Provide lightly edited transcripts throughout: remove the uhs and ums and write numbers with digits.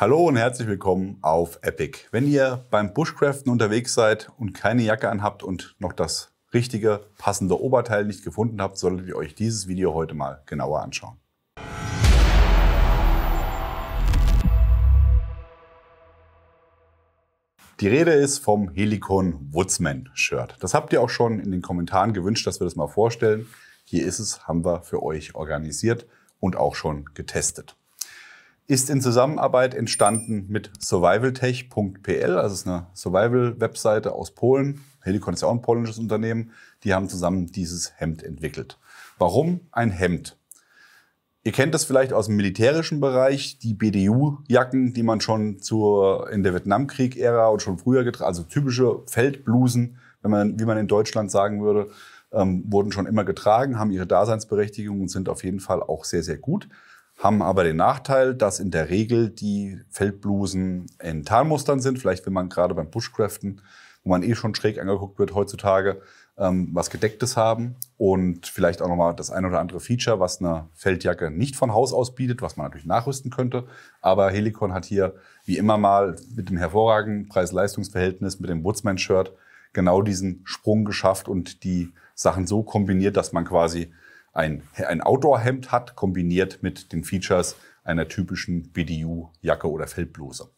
Hallo und herzlich willkommen auf Epic. Wenn ihr beim Bushcraften unterwegs seid und keine Jacke anhabt und noch das richtige, passende Oberteil nicht gefunden habt, solltet ihr euch dieses Video heute mal genauer anschauen. Die Rede ist vom Helicon Woodsman Shirt. Das habt ihr auch schon in den Kommentaren gewünscht, dass wir das mal vorstellen. Hier ist es, haben wir für euch organisiert und auch schon getestet. Ist in Zusammenarbeit entstanden mit survivaltech.pl, also es ist eine Survival-Webseite aus Polen. Helicon ist ja auch ein polnisches Unternehmen. Die haben zusammen dieses Hemd entwickelt. Warum ein Hemd? Ihr kennt das vielleicht aus dem militärischen Bereich, die BDU-Jacken, die man schon in der Vietnamkrieg-Ära und schon früher getragen, also typische Feldblusen, wie man in Deutschland sagen würde, wurden schon immer getragen, haben ihre Daseinsberechtigung und sind auf jeden Fall auch sehr, sehr gut. Haben aber den Nachteil, dass in der Regel die Feldblusen in Tarnmustern sind. Vielleicht will man gerade beim Bushcraften, wo man eh schon schräg angeguckt wird heutzutage, was Gedecktes haben. Und vielleicht auch nochmal das ein oder andere Feature, was eine Feldjacke nicht von Haus aus bietet, was man natürlich nachrüsten könnte. Aber Helicon hat hier wie immer mal mit dem hervorragenden Preis-Leistungs-Verhältnis, mit dem Woodsman-Shirt, genau diesen Sprung geschafft und die Sachen so kombiniert, dass man quasi ein Outdoor-Hemd hat, kombiniert mit den Features einer typischen BDU-Jacke oder Feldbluse.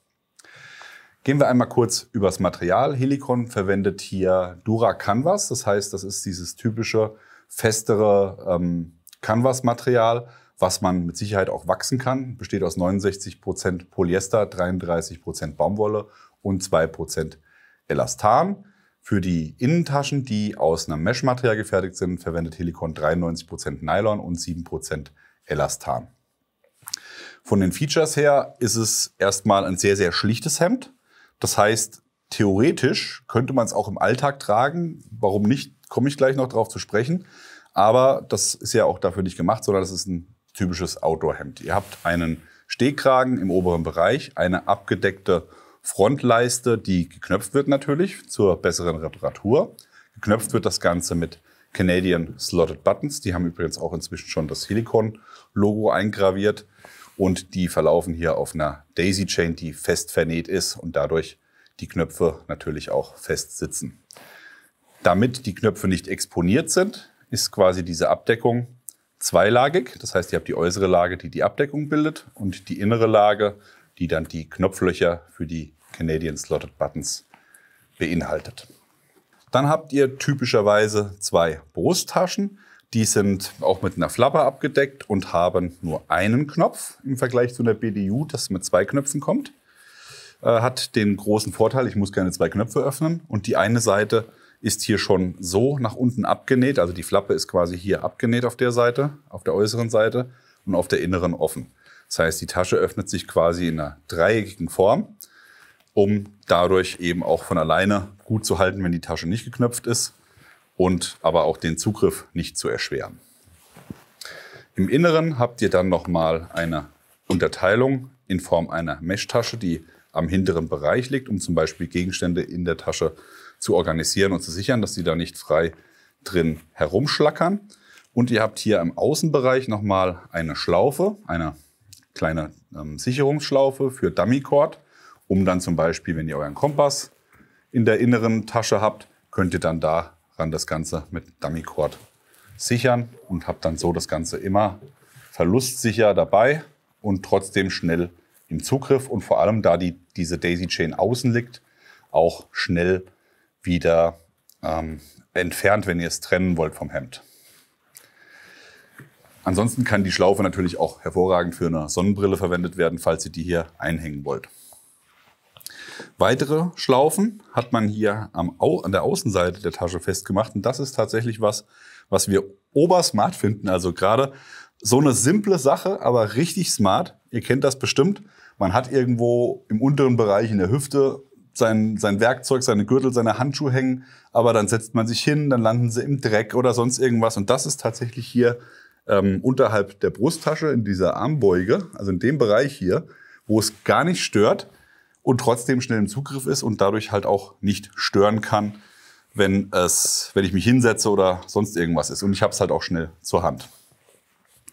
Gehen wir einmal kurz übers Material. Helicon verwendet hier Dura Canvas, das heißt, das ist dieses typische, festere Canvas-Material, was man mit Sicherheit auch wachsen kann. Besteht aus 69% Polyester, 33% Baumwolle und 2% Elastan. Für die Innentaschen, die aus einem Mesh-Material gefertigt sind, verwendet Helicon 93% Nylon und 7% Elastan. Von den Features her ist es erstmal ein sehr, sehr schlichtes Hemd. Das heißt, theoretisch könnte man es auch im Alltag tragen. Warum nicht, komme ich gleich noch drauf zu sprechen. Aber das ist ja auch dafür nicht gemacht, sondern das ist ein typisches Outdoor-Hemd. Ihr habt einen Stehkragen im oberen Bereich, eine abgedeckte Frontleiste, die geknöpft wird natürlich zur besseren Reparatur. Geknöpft wird das Ganze mit Canadian Slotted Buttons. Die haben übrigens auch inzwischen schon das Helicon-Logo eingraviert. Und die verlaufen hier auf einer Daisy Chain, die fest vernäht ist und dadurch die Knöpfe natürlich auch fest sitzen. Damit die Knöpfe nicht exponiert sind, ist quasi diese Abdeckung zweilagig. Das heißt, ihr habt die äußere Lage, die die Abdeckung bildet, und die innere Lage, die dann die Knopflöcher für die Canadian Slotted Buttons beinhaltet. Dann habt ihr typischerweise zwei Brusttaschen. Die sind auch mit einer Flappe abgedeckt und haben nur einen Knopf im Vergleich zu einer BDU, das mit zwei Knöpfen kommt. Hat den großen Vorteil, ich muss keine zwei Knöpfe öffnen. Und die eine Seite ist hier schon so nach unten abgenäht. Also die Flappe ist quasi hier abgenäht auf der Seite, auf der äußeren Seite, und auf der inneren offen. Das heißt, die Tasche öffnet sich quasi in einer dreieckigen Form, um dadurch eben auch von alleine gut zu halten, wenn die Tasche nicht geknöpft ist, und aber auch den Zugriff nicht zu erschweren. Im Inneren habt ihr dann nochmal eine Unterteilung in Form einer Mesh-Tasche, die am hinteren Bereich liegt, um zum Beispiel Gegenstände in der Tasche zu organisieren und zu sichern, dass die da nicht frei drin herumschlackern. Und ihr habt hier im Außenbereich nochmal eine Schlaufe, eine kleine Sicherungsschlaufe für Dummy-Cord, um dann zum Beispiel, wenn ihr euren Kompass in der inneren Tasche habt, könnt ihr dann daran das Ganze mit Dummy-Cord sichern und habt dann so das Ganze immer verlustsicher dabei und trotzdem schnell im Zugriff, und vor allem, da diese Daisy Chain außen liegt, auch schnell wieder entfernt, wenn ihr es trennen wollt vom Hemd. Ansonsten kann die Schlaufe natürlich auch hervorragend für eine Sonnenbrille verwendet werden, falls ihr die hier einhängen wollt. Weitere Schlaufen hat man hier an der Außenseite der Tasche festgemacht. Und das ist tatsächlich was wir obersmart finden. Also gerade so eine simple Sache, aber richtig smart. Ihr kennt das bestimmt. Man hat irgendwo im unteren Bereich in der Hüfte sein Werkzeug, seine Gürtel, seine Handschuhe hängen. Aber dann setzt man sich hin, dann landen sie im Dreck oder sonst irgendwas. Und das ist tatsächlich hier unterhalb der Brusttasche in dieser Armbeuge, also in dem Bereich hier, wo es gar nicht stört und trotzdem schnell im Zugriff ist und dadurch halt auch nicht stören kann, wenn ich mich hinsetze oder sonst irgendwas ist. Und ich habe es halt auch schnell zur Hand.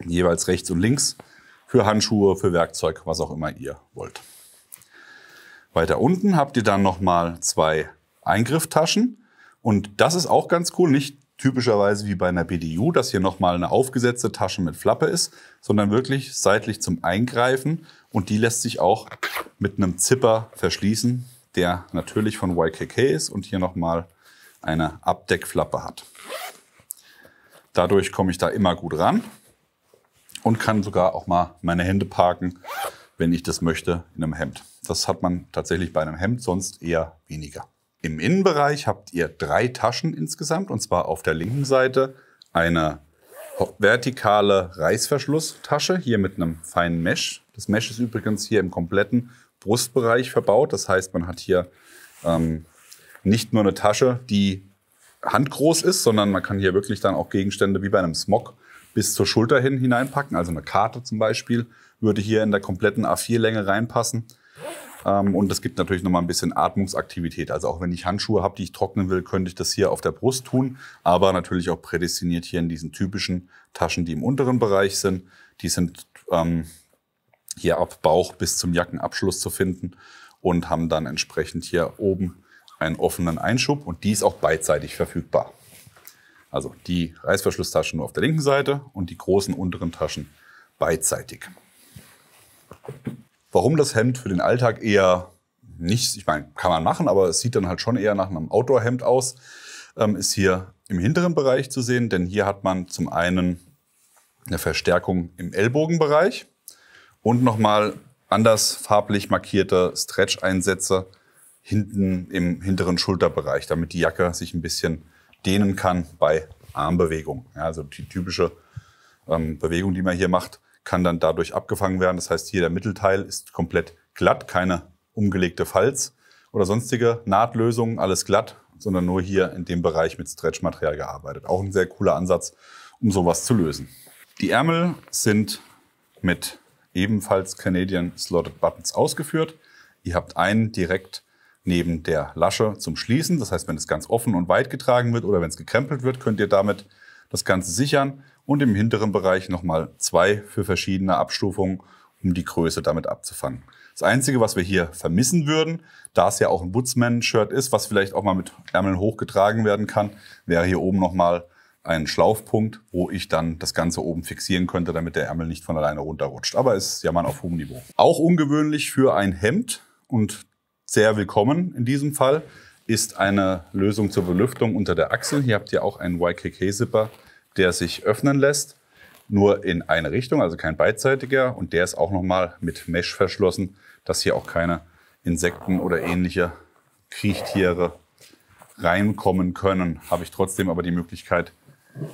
Jeweils rechts und links für Handschuhe, für Werkzeug, was auch immer ihr wollt. Weiter unten habt ihr dann nochmal 2 Eingrifftaschen. Und das ist auch ganz cool, nicht typischerweise wie bei einer BDU, dass hier nochmal eine aufgesetzte Tasche mit Flappe ist, sondern wirklich seitlich zum Eingreifen. Und die lässt sich auch mit einem Zipper verschließen, der natürlich von YKK ist und hier nochmal eine Abdeckflappe hat. Dadurch komme ich da immer gut ran und kann sogar auch mal meine Hände parken, wenn ich das möchte, in einem Hemd. Das hat man tatsächlich bei einem Hemd sonst eher weniger. Im Innenbereich habt ihr 3 Taschen insgesamt, und zwar auf der linken Seite eine vertikale Reißverschlusstasche, hier mit einem feinen Mesh. Das Mesh ist übrigens hier im kompletten Brustbereich verbaut. Das heißt, man hat hier nicht nur eine Tasche, die handgroß ist, sondern man kann hier wirklich dann auch Gegenstände wie bei einem Smog bis zur Schulter hin hineinpacken. Also eine Karte zum Beispiel würde hier in der kompletten A4-Länge reinpassen. Und es gibt natürlich noch mal ein bisschen Atmungsaktivität. Also auch wenn ich Handschuhe habe, die ich trocknen will, könnte ich das hier auf der Brust tun. Aber natürlich auch prädestiniert hier in diesen typischen Taschen, die im unteren Bereich sind. Die sind hier ab Bauch bis zum Jackenabschluss zu finden und haben dann entsprechend hier oben einen offenen Einschub. Und die ist auch beidseitig verfügbar. Also die Reißverschlusstaschen nur auf der linken Seite und die großen unteren Taschen beidseitig. Warum das Hemd für den Alltag eher nicht, ich meine, kann man machen, aber es sieht dann halt schon eher nach einem Outdoor-Hemd aus, ist hier im hinteren Bereich zu sehen, denn hier hat man zum einen eine Verstärkung im Ellbogenbereich und nochmal anders farblich markierte Stretch-Einsätze hinten im hinteren Schulterbereich, damit die Jacke sich ein bisschen dehnen kann bei Armbewegung. Ja, also die typische Bewegung, die man hier macht, kann dann dadurch abgefangen werden. Das heißt, hier der Mittelteil ist komplett glatt, keine umgelegte Falz oder sonstige Nahtlösungen, alles glatt, sondern nur hier in dem Bereich mit Stretchmaterial gearbeitet. Auch ein sehr cooler Ansatz, um sowas zu lösen. Die Ärmel sind mit ebenfalls Canadian Slotted Buttons ausgeführt. Ihr habt einen direkt neben der Lasche zum Schließen. Das heißt, wenn es ganz offen und weit getragen wird oder wenn es gekrempelt wird, könnt ihr damit das Ganze sichern. Und im hinteren Bereich nochmal 2 für verschiedene Abstufungen, um die Größe damit abzufangen. Das Einzige, was wir hier vermissen würden, da es ja auch ein Woodsman-Shirt ist, was vielleicht auch mal mit Ärmeln hochgetragen werden kann, wäre hier oben nochmal ein Schlaufpunkt, wo ich dann das Ganze oben fixieren könnte, damit der Ärmel nicht von alleine runterrutscht. Aber ist ja mal auf hohem Niveau. Auch ungewöhnlich für ein Hemd und sehr willkommen in diesem Fall ist eine Lösung zur Belüftung unter der Achsel. Hier habt ihr auch einen YKK-Zipper, der sich öffnen lässt, nur in eine Richtung, also kein beidseitiger. Und der ist auch nochmal mit Mesh verschlossen, dass hier auch keine Insekten oder ähnliche Kriechtiere reinkommen können. Habe ich trotzdem aber die Möglichkeit,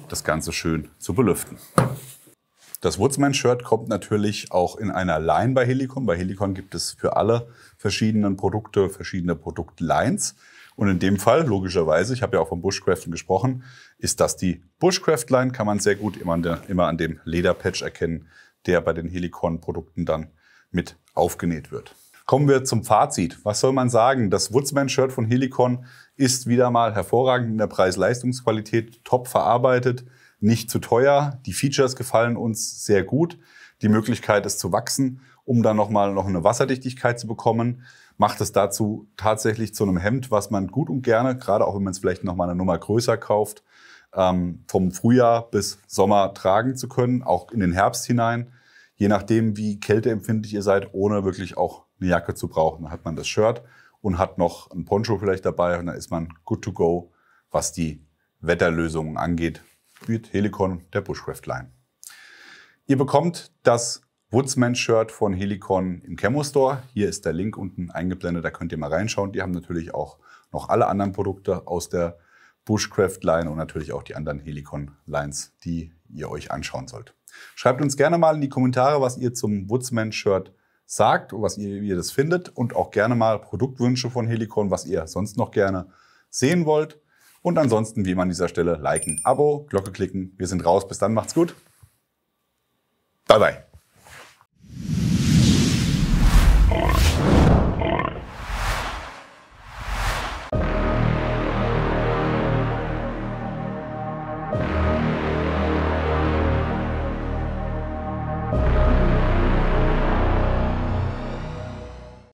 das Ganze schön zu belüften. Das Woodsman-Shirt kommt natürlich auch in einer Line bei Helicon. Bei Helicon gibt es für alle verschiedenen Produkte verschiedene Produktlines. Und in dem Fall, logischerweise, ich habe ja auch vom Bushcraften gesprochen, ist das die Bushcraft-Line, kann man sehr gut immer an dem Lederpatch erkennen, der bei den Helicon-Produkten dann mit aufgenäht wird. Kommen wir zum Fazit. Was soll man sagen? Das Woodsman-Shirt von Helicon ist wieder mal hervorragend in der Preis-Leistungs-Qualität, top verarbeitet, nicht zu teuer. Die Features gefallen uns sehr gut. Die Möglichkeit, es zu wachsen, um dann noch eine Wasserdichtigkeit zu bekommen, macht es dazu tatsächlich zu einem Hemd, was man gut und gerne, gerade auch wenn man es vielleicht noch mal eine Nummer größer kauft, vom Frühjahr bis Sommer tragen zu können, auch in den Herbst hinein. Je nachdem, wie kälteempfindlich ihr seid, ohne wirklich auch eine Jacke zu brauchen. Dann hat man das Shirt und hat noch ein Poncho vielleicht dabei und dann ist man good to go, was die Wetterlösungen angeht, mit Helicon, der Bushcraft Line. Ihr bekommt das Woodsman-Shirt von Helicon im Camo Store. Hier ist der Link unten eingeblendet, da könnt ihr mal reinschauen. Die haben natürlich auch noch alle anderen Produkte aus der Bushcraft-Line und natürlich auch die anderen Helicon-Lines, die ihr euch anschauen sollt. Schreibt uns gerne mal in die Kommentare, was ihr zum Woodsman-Shirt sagt und wie ihr das findet. Und auch gerne mal Produktwünsche von Helicon, was ihr sonst noch gerne sehen wollt. Und ansonsten, wie immer an dieser Stelle, liken, Abo, Glocke klicken. Wir sind raus. Bis dann, macht's gut. Bye, bye.